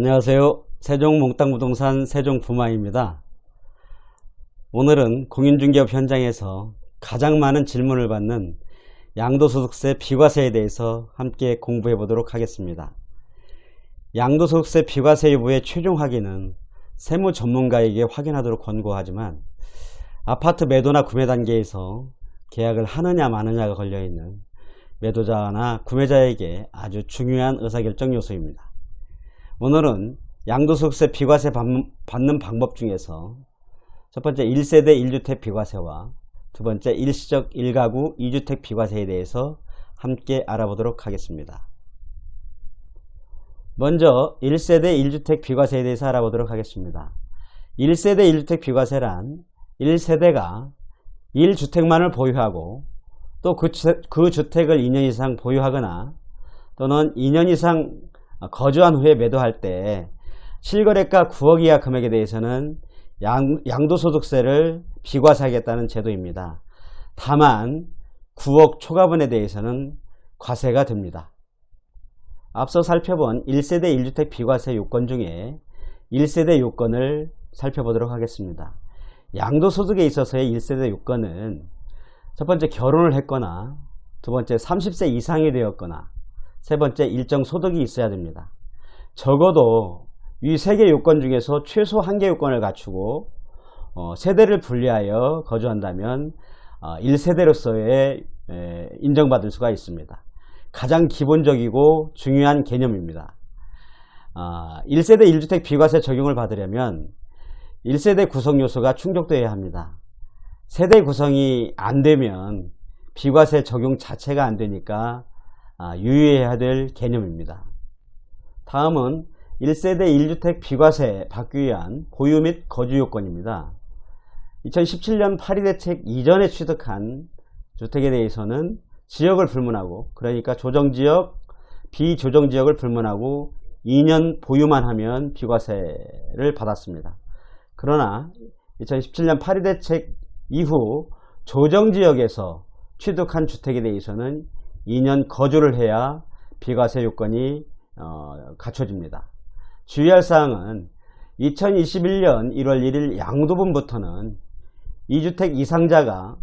안녕하세요. 세종몽땅부동산 세종부마입니다. 오늘은 공인중개업 현장에서 가장 많은 질문을 받는 양도소득세 비과세에 대해서 함께 공부해 보도록 하겠습니다. 양도소득세 비과세 여부의 최종 확인은 세무 전문가에게 확인하도록 권고하지만 아파트 매도나 구매 단계에서 계약을 하느냐 마느냐가 걸려있는 매도자나 구매자에게 아주 중요한 의사결정 요소입니다. 오늘은 양도소득세 비과세 받는 방법 중에서 첫 번째 1세대 1주택 비과세와 두 번째 일시적 1가구 2주택 비과세에 대해서 함께 알아보도록 하겠습니다. 먼저 1세대 1주택 비과세에 대해서 알아보도록 하겠습니다. 1세대 1주택 비과세란 1세대가 1주택만을 보유하고 또 그 주택을 2년 이상 보유하거나 또는 2년 이상 거주한 후에 매도할 때 실거래가 9억 이하 금액에 대해서는 양도소득세를 비과세하겠다는 제도입니다. 다만 9억 초과분에 대해서는 과세가 됩니다. 앞서 살펴본 1세대 1주택 비과세 요건 중에 1세대 요건을 살펴보도록 하겠습니다. 양도소득에 있어서의 1세대 요건은 첫 번째 결혼을 했거나 두 번째 30세 이상이 되었거나 세 번째 일정 소득이 있어야 됩니다. 적어도 이 세 개 요건 중에서 최소 한 개 요건을 갖추고 세대를 분리하여 거주한다면 1세대로서의 인정받을 수가 있습니다. 가장 기본적이고 중요한 개념입니다. 1세대 1주택 비과세 적용을 받으려면 1세대 구성 요소가 충족되어야 합니다. 세대 구성이 안 되면 비과세 적용 자체가 안 되니까 유의해야 될 개념입니다. 다음은 1세대 1주택 비과세 받기 위한 보유 및 거주 요건입니다. 2017년 파리대책 이전에 취득한 주택에 대해서는 지역을 불문하고, 그러니까 조정지역, 비조정지역을 불문하고 2년 보유만 하면 비과세를 받았습니다. 그러나 2017년 파리대책 이후 조정지역에서 취득한 주택에 대해서는 2년 거주를 해야 비과세 요건이 갖춰집니다. 주의할 사항은 2021년 1월 1일 양도분부터는 2주택 이상자가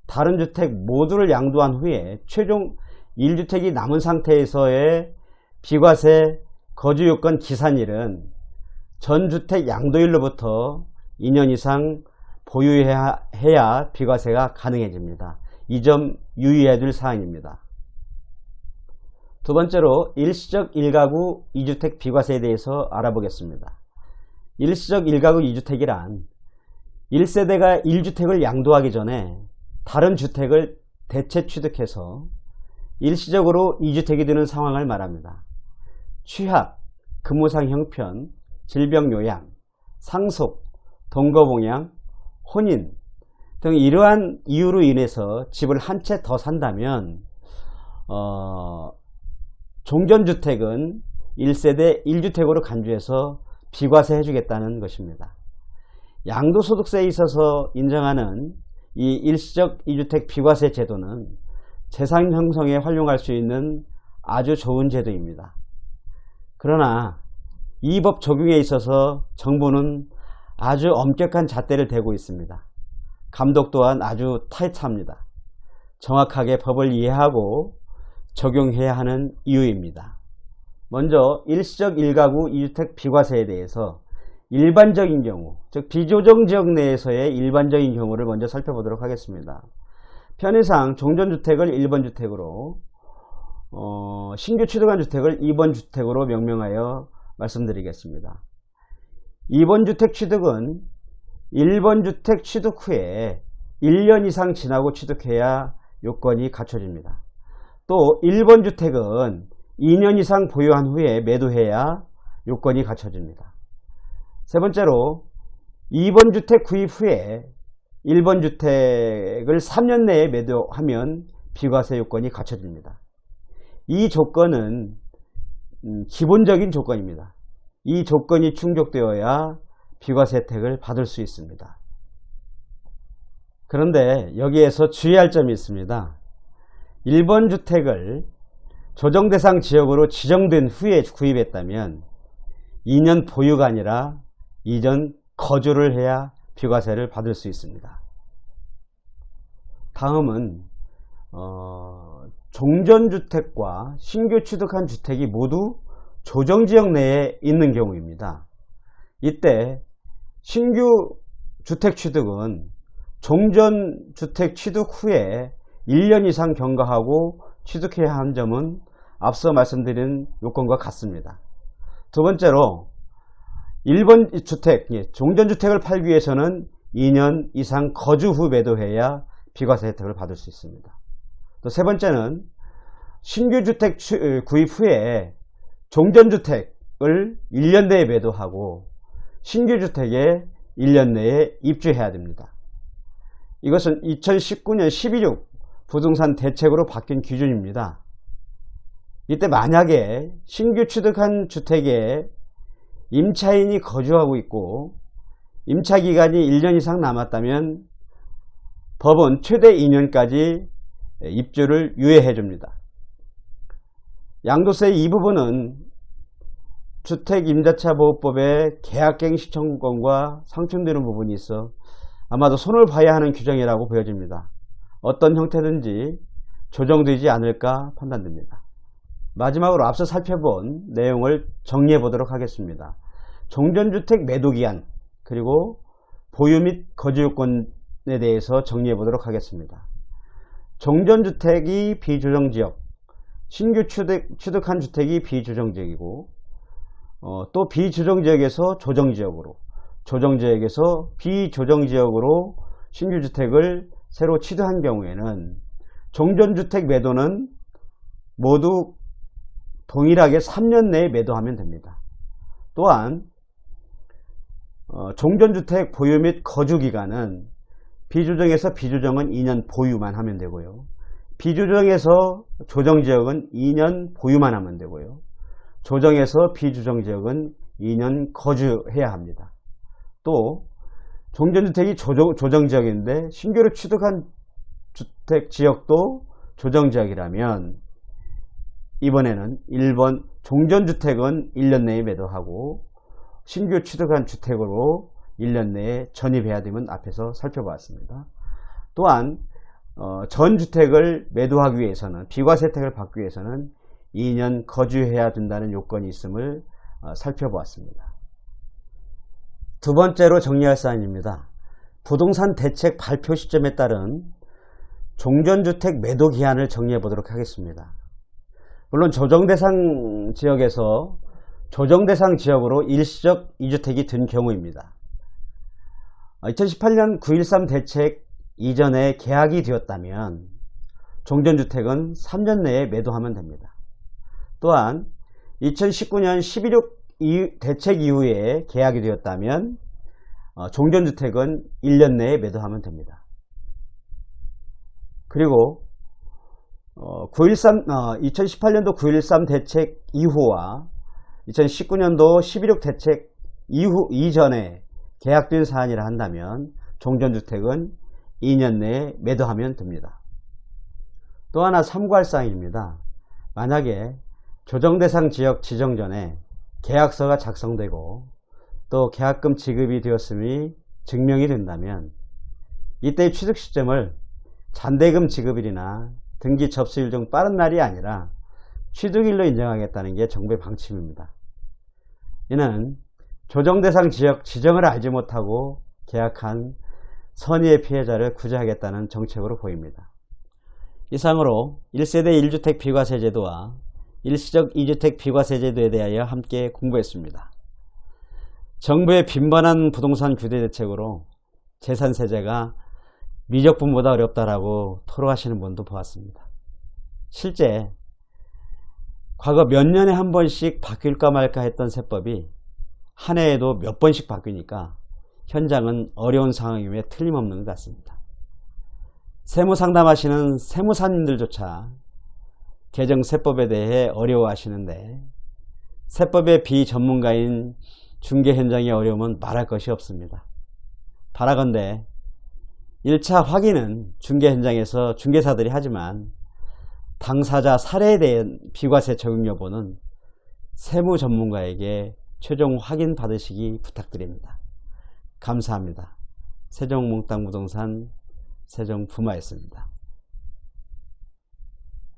다른 주택 모두를 양도한 후에 최종 1주택이 남은 상태에서의 비과세 거주요건 기산일은 전주택 양도일로부터 2년 이상 보유해야 비과세가 가능해집니다. 이 점 유의해야 될 사항입니다. 두 번째로 일시적 1가구 2주택 비과세에 대해서 알아보겠습니다. 일시적 1가구 2주택이란 1세대가 1주택을 양도하기 전에 다른 주택을 대체 취득해서 일시적으로 2주택이 되는 상황을 말합니다. 취학, 근무상 형편, 질병요양, 상속, 동거봉양, 혼인 등 이러한 이유로 인해서 집을 한 채 더 산다면 종전주택은 1세대 1주택으로 간주해서 비과세 해주겠다는 것입니다. 양도소득세에 있어서 인정하는 이 일시적 2주택 비과세 제도는 재산 형성에 활용할 수 있는 아주 좋은 제도입니다. 그러나 이 법 적용에 있어서 정부는 아주 엄격한 잣대를 대고 있습니다. 감독 또한 아주 타이트합니다. 정확하게 법을 이해하고 적용해야 하는 이유입니다. 먼저 일시적 1가구 2주택 비과세에 대해서 일반적인 경우, 즉 비조정지역 내에서의 일반적인 경우를 먼저 살펴보도록 하겠습니다. 편의상 종전주택을 1번 주택으로, 신규 취득한 주택을 2번 주택으로 명명하여 말씀드리겠습니다. 2번 주택 취득은 1번 주택 취득 후에 1년 이상 지나고 취득해야 요건이 갖춰집니다. 또 1번 주택은 2년 이상 보유한 후에 매도해야 요건이 갖춰집니다. 세 번째로 2번 주택 구입 후에 1번 주택을 3년 내에 매도하면 비과세 요건이 갖춰집니다. 이 조건은 기본적인 조건입니다. 이 조건이 충족되어야 비과세 혜택을 받을 수 있습니다. 그런데 여기에서 주의할 점이 있습니다. 1번 주택을 조정대상 지역으로 지정된 후에 구입했다면 2년 보유가 아니라 이전 거주를 해야 비과세를 받을 수 있습니다. 다음은 종전주택과 신규 취득한 주택이 모두 조정지역 내에 있는 경우입니다. 이때 신규 주택 취득은 종전주택 취득 후에 1년 이상 경과하고 취득해야 하는 점은 앞서 말씀드린 요건과 같습니다. 두 번째로 1번 주택, 종전주택을 팔기 위해서는 2년 이상 거주 후 매도해야 비과세 혜택을 받을 수 있습니다. 또 세 번째는 신규 주택 구입 후에 종전주택을 1년 내에 매도하고 신규 주택에 1년 내에 입주해야 됩니다. 이것은 2019년 12.6 부동산 대책으로 바뀐 기준입니다. 이때 만약에 신규 취득한 주택에 임차인이 거주하고 있고 임차기간이 1년 이상 남았다면 법은 최대 2년까지 입주를 유예해 줍니다. 양도세의 이 부분은 주택임대차보호법의 계약갱 시청구권과 상충되는 부분이 있어 아마도 손을 봐야 하는 규정이라고 보여집니다. 어떤 형태든지 조정되지 않을까 판단됩니다. 마지막으로 앞서 살펴본 내용을 정리해 보도록 하겠습니다. 종전주택 매도기한 그리고 보유 및 거주요건에 대해서 정리해 보도록 하겠습니다. 종전주택이 비조정지역, 신규 취득한 주택이 비조정지역이고 또 비조정지역에서 조정지역으로, 조정지역에서 비조정지역으로 신규주택을 새로 취득한 경우에는 종전주택 매도는 모두 동일하게 3년 내에 매도하면 됩니다. 또한 종전주택 보유 및 거주기간은 비조정에서 비조정은 2년 보유만 하면 되고요. 비조정에서 조정지역은 2년 보유만 하면 되고요. 조정에서 비조정지역은 2년 거주해야 합니다. 또 종전주택이 조정지역인데 신규로 취득한 주택지역도 조정지역이라면 이번에는 1번 종전주택은 1년 내에 매도하고 신규 취득한 주택으로 1년 내에 전입해야 되면 앞에서 살펴보았습니다. 또한 전주택을 매도하기 위해서는 비과세 혜택을 받기 위해서는 2년 거주해야 된다는 요건이 있음을 살펴보았습니다. 두 번째로 정리할 사안입니다. 부동산 대책 발표 시점에 따른 종전주택 매도 기한을 정리해 보도록 하겠습니다. 물론 조정대상 지역에서 조정대상 지역으로 일시적 2주택이 든 경우입니다. 2018년 9.13 대책 이전에 계약이 되었다면 종전주택은 3년 내에 매도하면 됩니다. 또한 2019년 11.6 대책 이후에 계약이 되었다면 종전주택은 1년 내에 매도하면 됩니다. 그리고 2018년도 9.13 대책 이후와 2019년도 11.6 대책 이전에 계약된 사안이라 한다면 종전주택은 2년 내에 매도하면 됩니다. 또 하나 참고할 사항입니다. 만약에 조정대상 지역 지정 전에 계약서가 작성되고 또 계약금 지급이 되었음이 증명이 된다면 이때의 취득 시점을 잔대금 지급일이나 등기 접수일 중 빠른 날이 아니라 취득일로 인정하겠다는 게 정부의 방침입니다. 이는 조정대상 지역 지정을 알지 못하고 계약한 선의의 피해자를 구제하겠다는 정책으로 보입니다. 이상으로 1세대 1주택 비과세 제도와 일시적 2주택 비과세 제도에 대하여 함께 공부했습니다. 정부의 빈번한 부동산 규제 대책으로 재산세제가 미적분보다 어렵다라고 토로하시는 분도 보았습니다. 실제 과거 몇 년에 한 번씩 바뀔까 말까 했던 세법이 한 해에도 몇 번씩 바뀌니까 현장은 어려운 상황임에 틀림없는 것 같습니다. 세무 상담하시는 세무사님들조차 개정 세법에 대해 어려워하시는데 세법의 비전문가인 중개 현장의 어려움은 말할 것이 없습니다. 바라건대 1차 확인은 중개 현장에서 중개사들이 하지만 당사자 사례에 대한 비과세 적용 여부는 세무 전문가에게 최종 확인 받으시기 부탁드립니다. 감사합니다. 세종몽땅부동산 세종부마였습니다.